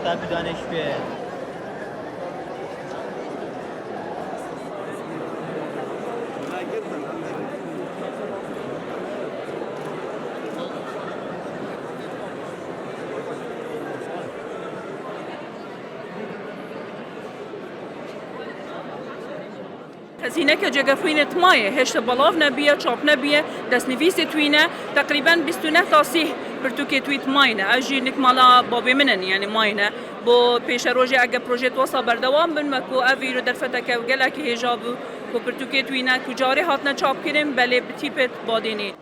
تابی دانش به هزینه که جگرخوین تمایه هشت بلاف نبیه چاپ نبیه دست نویس توینه تقریبا 29 تا 30 پرتوکه تویت ماینه اجی نکمالا بابی منن یعنی ماینه بو پیش روزی اگه پروژه توسا بردوام بن مکو اویرو در فتکه و گلک هجابو کو پرتوکه توینه کجاری هاتنا چاپ کریم بله بتیپت بادینی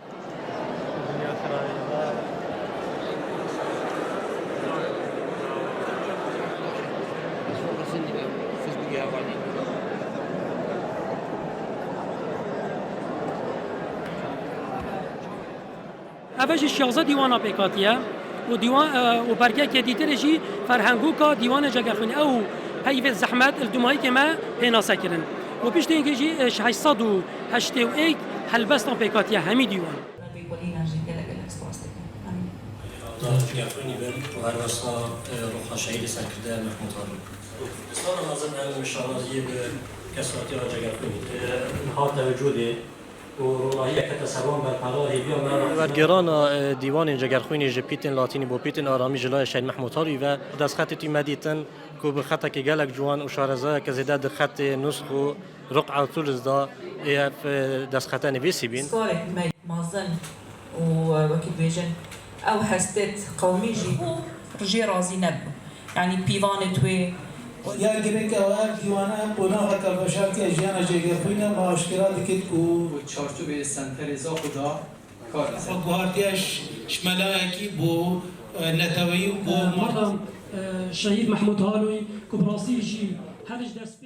اوج 16 دیوان پیکاتیه و دیوان و برگه که دیتر جی فرهنگو کا دیوان جگرخونی او پیو زحمت الدمایی که ما پیناسه کرن و پیش اینکه جی 881 حلبستان پیکاتیه همی دیوان جگرخونی بن و هر وستا روح شهید سرکرده محمود هارون استان نازم هم مشاورزی به کسراتی ها جگرخونی هات وجوده ورگران دیوان جگرخوینی جپیتن لاتینی با پیتن آرامی جلای شهید محمود هاروی و دست خط تی مدیتن که به خطا که گلک جوان و شارزه که زیاده در خط نسخ و رقع طولز دا دست خطا نویسی بین صارت مازن وكيف بيجن او هستت قومي جيبو رجي رازي نبو يعني بيوان توي یا گره که اول دیوانه قناع کلبشار که اجیان جگرخوینه مشکلات کد کو چارچوب سنترزا خدا کار گواردیش شملائکی بو نتوی بو شهید محمود هاروی که براستی جی هرج دست